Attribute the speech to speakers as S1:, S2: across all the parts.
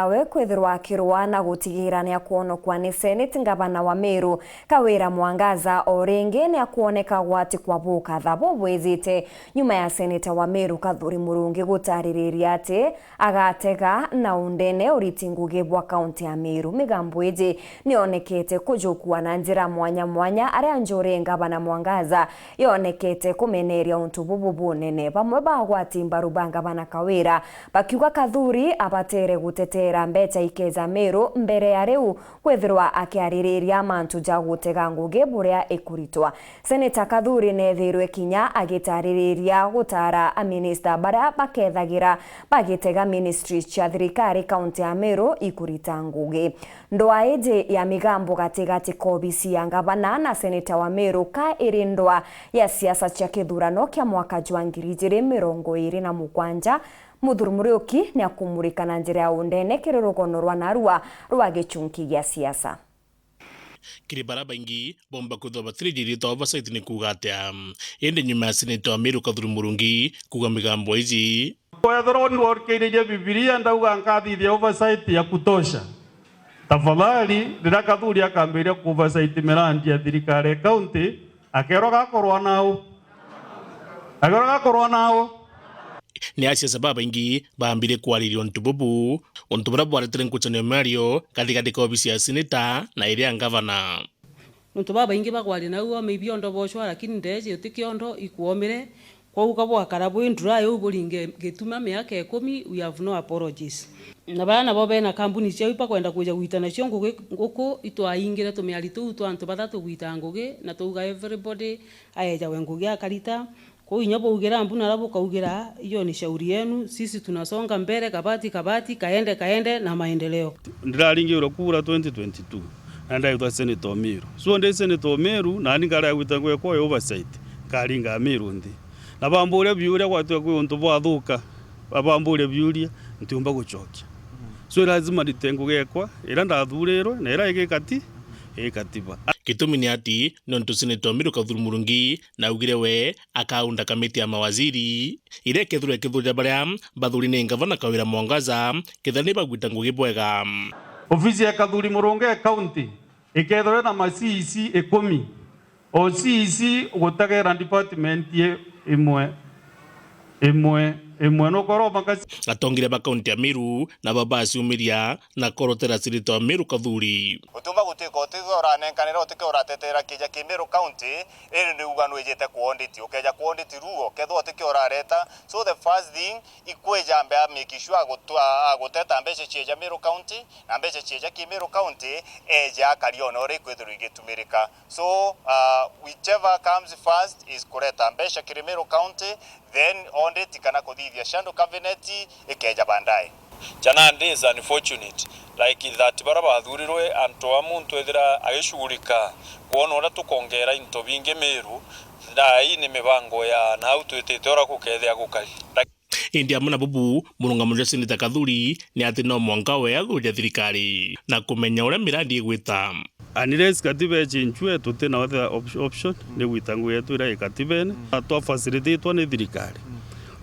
S1: yawe kwithirwa akirwa na gutigira ni akuonokwa ni Senate ngavana wa Meru Kawira Mwangaza o ringi ni akuoneka gwati kwa buka thabo bwezite nyuma ya Seneta wa Meru Kathuri Murungi gutaririria ati agatega na undene uriti ngugi bwa kaunti ya Meru. Migambo iji ni onekete kujukua na njira mwanya mwanya aria njore ngavana Mwangaza yonekete kumeneria untu bubu nene bamwe bagwati mbaru ngavana Kawira bakiuga Kathuri abatere gutetera mbeca ikeza Meru mbere ya riu kwithirwa akiaririria mantu jagutega ngugi buria ikuritwa. Seneta Kathuri nethirwe kinya agitaririria gutara a minister bara bakethagira bagitega ministry cia thirikari kaunti ya Meru ikurita ngugi. Ndoa iji ya migambo gatigati kobisi ya ngavana na seneta wa Meru ka iri ndoa ya siasa cia kithurano kia mwaka jwa 2027 Muthuri Muriuki ni akumurika na njira ya undene kirurugono rwa narua rwa gichunki gia siasa.
S2: Kiri baraba ingi bomba kuthoba 3D to oversight ni kugatea ende nyuma ya seneta wa Meru Kathuri Murungi kuga migambo iji
S3: Wathoroni workeire Biblia ndauga nkathithia oversight ya kutosha. Tafadhali rira Kathuri akambiria ku oversight mirandi ya thirikari county akeroga korwa nao
S2: ni asia sababa ingi baambire kwaririo ontububu ontubura bwaretere nkuchano Mario kathikati ka obisi ya seneta na iria ngavana
S4: ontubaba ingi bagwari naguo mibiondo boshwa lakini ndeje utikiondo ikuomire kwa ukabwa karabu indura yo buringe getuma miaka 10 we have no apologies na bana bo bena kampuni cia ipa kwenda kuja guitana cio nguku itwaingira tumiari tu twantu bathatu guita ngugi na tuga everybody ayeja wengugi akarita kwa hiyo ugira mbuna rabu kaugira hiyo ni shauri yenu, sisi tunasonga mbele kabati kaende na maendeleo.
S3: Ndiraringi urokura 2022 and I was Senator Meru. So ndi Senator Meru na ningara gwitangwe kwa oversight karinga Meru ndi. Na bambure byuria kwatwa kwe untu bwathuka. Bambure byuria ntiumba gucokia. So lazima ditengugekwa ira ndathuriro na ira igikati katiba.
S2: Kitumi ni ati nontu seneta wa Meru Kathuri Murungi na ugire we akaunda kamiti ya mawaziri ire kethurira baria bathuri ni ngavana Kawira Mwangaza kethani bagwita ngugi bwega.
S3: Ofisi ya Kathuri Murungi county ikethore na ma-CEC 10 o CEC gutagera department imwe no koro makasi
S2: atongire ba kaunti ya Meru na babasi umiria na korotera seneta wa Meru Kathuri
S5: utumba gutiko utigora nenkanira utike uratetera kija ki Meru county iri ni ugano ejete kuonditi ukeja kuonditi ruo ketho utike urareta. So the first thing ikweja mbe make sure aguteta mbeche chieja Meru county na mbeche chieja ki Meru county eja kariona ore kwethuru igetumirika. So whichever comes first is kureta mbeche ki Meru county, then audit kana kuthithia Shandu cabinet ikeja bandai.
S6: Janandi is unfortunate like that baraba athurirwe antu amuntu ethira agishugurika kuona ora tukongera into binge Meru ndai ni mibango ya na utwitete ora kukethia gukari
S2: India muna bubu murunga munja seneta Kathuri ni ati no mwanka we athuria thirikari na kumenya uria mirandi igwita
S3: unless katiba chinchwe tute na other option ni gwitangu yetu ira ikatibene atwa facilitate ni thirikari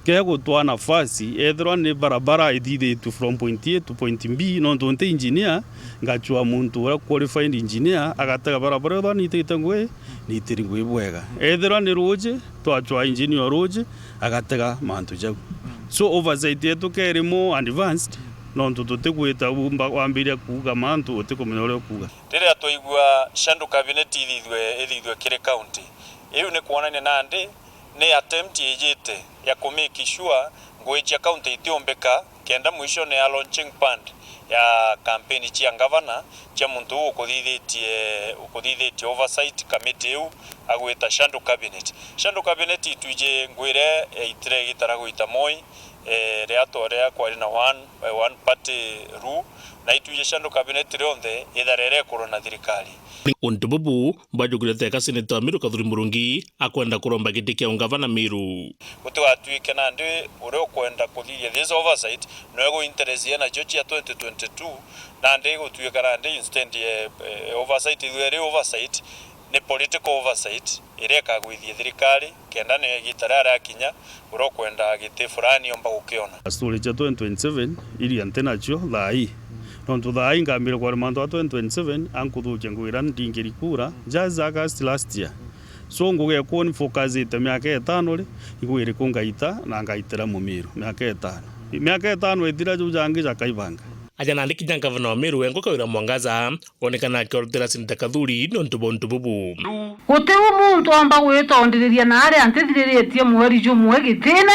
S3: kaya gutwa nafasi ethirwa ni barabara ithithitu from point A to point B no ntonte engineer ngachwa muntu ura qualified engineer agatega barabara tho ni ititangwe ni itiringwe bwega ethirwa ni roje twachwa engineer roje agatega mantu jau. So oversight yetu keri more advanced no ntote gwita bumba wambiria kuga mantu utikomenya uri kuga
S6: rire atoigwa Shandu cabinet ithithwe kire county iyo ni kuonania nandi ni attempt ejete ya kumake sure ngoicha county itiombeka kenda mwisho ne launching fund ya campaign chia ngavana chia muntu ukuthithetie oversight committee eu agwita Shandu cabinet ituje ngwire itire gitara gwita moi reatorea kwari na one party rule na ituje Shandu cabinet rionthe itharere kurona thirikari
S2: ontububu bajugurete ka seneta wa Meru Kathuri Murungi akwenda kuromba giti kia ungavana Meru
S6: gutiwatuike nandi uri ukwenda kuthiria this oversight no ego interest ya na Georgia 2022 nandi gutuika nandi instead oversight oversight ni political oversight ireka gwithia thirikari kenda ne gitarara kinya uro kwenda gite fulani omba gukiona
S3: story cha 2027 ili antenacho thai nontu thaa ngambire kwa mantu 2027 ankuthukia ngwira ndingiri kura just August last year. So nguge ko ni focus ite miaka 5 ri igwire ko ngaita na ngaitira Mumiru miaka 5. Miaka 5 ithira jujangi jakaibanga.
S2: Aja nandiki nya gavana wa Meru Wengo Kawira Mwangaza onekana akiorotera Seneta Kathuri nontu bontu bubu.
S7: Gute umuntu amba gwitondiriria na aria antithiritie mweri jumwe gitine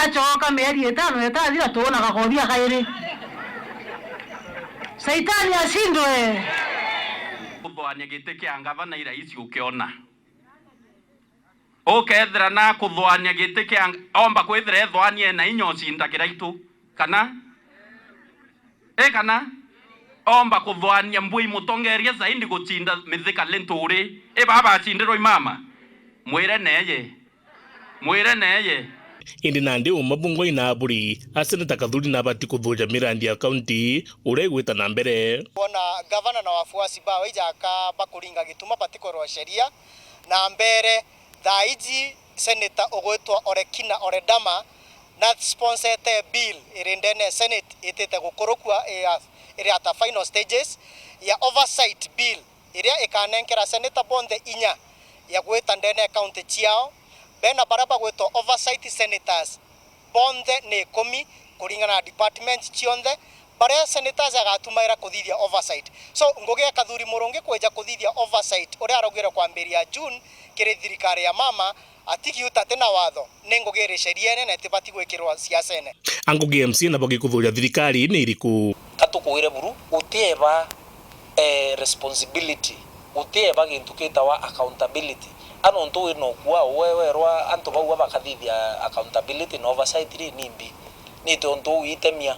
S7: acoka mieri 5 etathira tuona gakothia kairi. Saitani ashindwe.
S8: Kuthwania gite kia gavana ira ici ukiona. Ukethira na kuthwania gite kia omba kwithira ethwanie na inyocinda kiraitu kana kana omba kuthwania mbui mutongeria zaidi gutinda mithika lenturi baba acindiro imama mwire neye
S2: Indi nandi umabungo ina buri Seneta Kathuri na bati kuthuja mirandi ya county ure gwita na mbere
S9: bona gavana na wafuasi ba wijaka bakuringa gituma batikoro sheria na mbere thaiji Senator ogwetwa Orekina Oredama na sponsored bill irindene Senate itete gukurukwa iri at final stages ya oversight bill iria ikanenkera Senator Bonde inya ya gweta ndene county chiao bena baraba gwetwa oversight senators Bonde ne 10 kuringana na department chionde bare senators agatumaira kuthithia oversight so nguge Kathuri Murungi kweja kuthithia oversight uri arogera kwambiria June kiri thirikari ya mama atiki utatena watho nengogere sheria na tibati gwekirwa siasa ene
S2: Angugi MC na bogi kuthuja thirikari ni iriku
S10: katukuire buru utieba responsibility utieba gintu kitawa accountability ano ntu ino kwa wewe rwa antu bau bakathithia accountability na oversight ri nimbi ni tontu itemia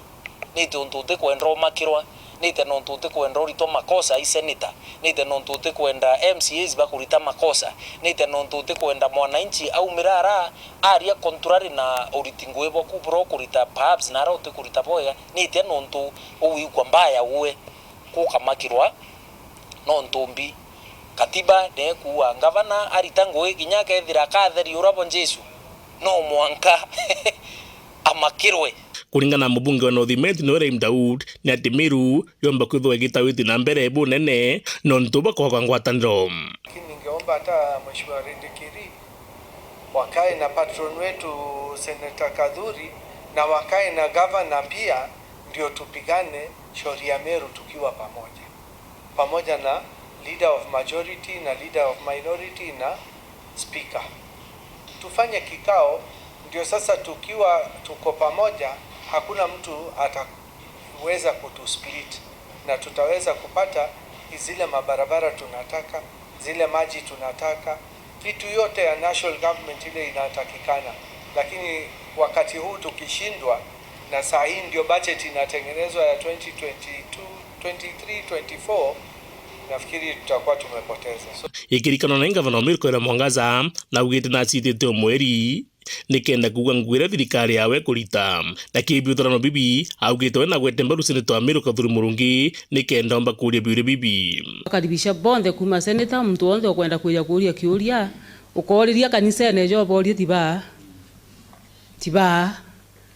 S10: ni tontu te kwendro makirwa ni te nontu te kwendro rito makosa i senator ni te nontu te kwenda MCAs bakurita makosa ni te nontu te kwenda mwananchi au mirara aria contrary na uritingwe boku bro kurita perhaps na ro te kurita boya ni te nontu uwi kwa mbaya uwe kukamakirwa nontu mbi katiba ne kuwa gavana aritangwe kinyaka ethira katheri urabo Jesu no mwanka amakirwe
S2: kuringana mubunge wa North Noraim Daud ni ati Meru yomba kwithwa gitawiti na mbere bunene nontu bakwa ngwataniro.
S11: Ningeomba hata Mheshimiwa Rindikiri wakae na patron wetu Senator Kathuri na wakae na governor pia, ndio tupigane shauri ya Meru tukiwa pamoja na leader of majority na leader of minority na speaker. Tufanye kikao ndio sasa tukiwa tuko pamoja hakuna mtu ataweza kutusplit na tutaweza kupata zile mabarabara tunataka, zile maji tunataka, vitu yote ya national government ile inatakikana. Lakini wakati huu tukishindwa na saa hii ndio budget inatengenezwa ya 2022, 23, 24, nafikiri tutakuwa tumepoteza.
S2: Ikirikana na gavana wa Meru Kawira Mwangaza na ugite na citite mweri nikenda kuga ngwira thirikari yawe kurita na kibiuthorano bibi augite we na gwete mbaru Seneta wa Meru Kathuri Murungi nikenda omba kuria biure bibi
S4: akaribisha bonde kuma Seneta mtu wonde ukwenda kuria kiuria ukoriria kanisa ene jo borie tiba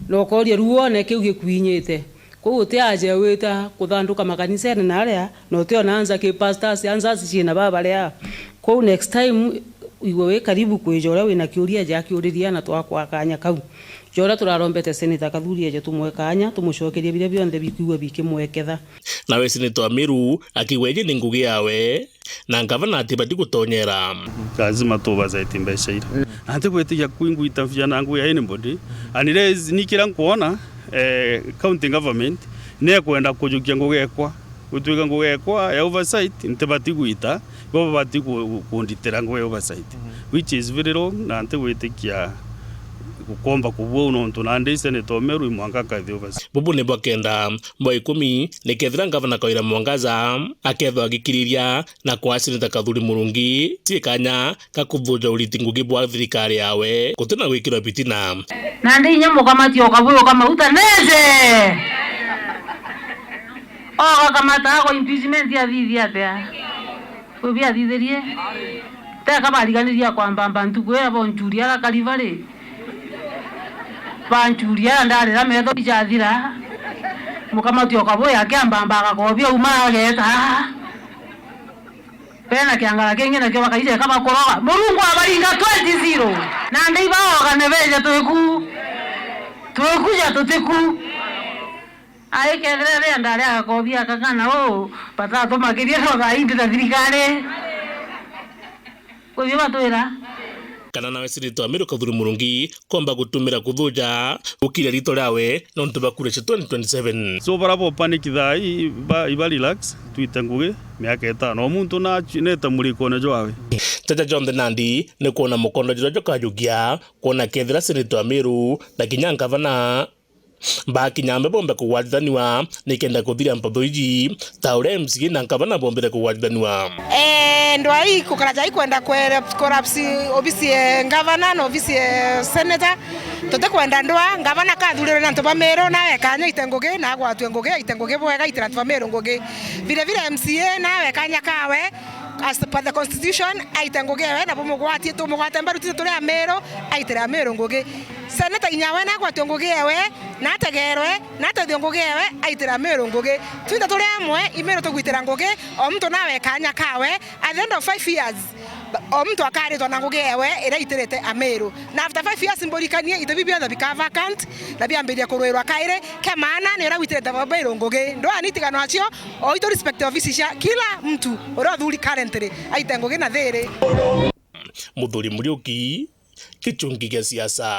S4: no koria ruone kiu gikuinyite ko uti aje wita kuthanduka makanisa ene na aria no te onaanza ki pastors anza cina baba ria ko next time iwe karibu kwijora wina kiuria ja kiuriria na twakwa kanya kau jora turarombete Seneta Kathuri eje tumwekanya tumucokerie bire bionde bikuwa bikimweketha
S2: nawe Seneta wa Meru akiweje ni ngugi yawe na gavana atibati gutonyera
S3: lazima tubazaiti mbeca ira ante gwetigia kuinguita fiana ngu ya anybody anire nikira nkuona county government ne kwenda kujukia ngugekwa gutwika ngugekwa ya oversight ntibati guita bo bati kunditira ngwe oversight which is very wrong na ante gwetikia gukomba kubwo nontu na ndi Senator Meru Mwanga kathi oversight
S2: bubu ne bokenda boy 10 nekethira gavana Kawira Mwangaza akethwa agikiriria na kwa Seneta Kathuri Murungi tikanya kakuthuja uritingugi bwa thirikari yawe kutina gwikira bitina
S7: na ndi nyamo kama tio kabuyo kama utaneze kama tako impeachment ya vivi atia kubia thitherie ta kama aliganiria kwamba bantu kwera bonjuria la kalivale banjuria ndare la metho ijathira mukamati okaboya akiambamba akakobia umageta pena kiangala kengine kyo bakaije kama koroga Mulungu abalinga 20-0 na ndiba okanebeje tuekuja tutiku aikerere ndare akakobia kakana patato makiria roga indi na thirikari kwa batwira
S2: kana nawe Seneta wa Meru Kadhuri Murungi komba gutumira kuthuja ukire rito rawe nontu bakure 2027
S3: so barabo panic thai iba relax tuitenguge miaka 5 omuntu na neta muriko ne jwawe
S2: Chacha John the Nandi ne kuona mukondo jojo kajugia kuona kethira Seneta wa Meru na kinyanka vana Mbaki nyambe bombe kuwadhaniwa nikenda kudhira mpathoiji taure MCA na nkavana bombere kuwadhaniwa
S12: ndo hii kukaraja hii kwenda korapsi obisi ngavana na obisi senator tote kwenda ndoa ngavana kathurire na ntoba Meru nawe kanya itengoge na gwatu itengoge bwega itira ntoba Meru ngoge vile MCA nawe kanya kawe as per the constitution aitengogewe na bomugwati tumugwate mbaru titore ya Meru aitira Meru ngoge senator inyawe na gwatu ngogewe na tegerwe na tethiongogewe aitira Meru ngoge twita tore amwe Meru tugwitira ngoge o mtu nawe kanya kawe at the end of 5 years o mtu akaritwa na ngogewe ira itirete Meru na after 5 years mborikanie itebibia the bika vacant na biambiria kurwirwa kaire kemana ni ura witirete Meru ngoge ndo anitigano acio o ito respect office cia kila mtu ura thuri currently aitengoge na there
S2: Muthuri Muriuki kichungi gya siasa.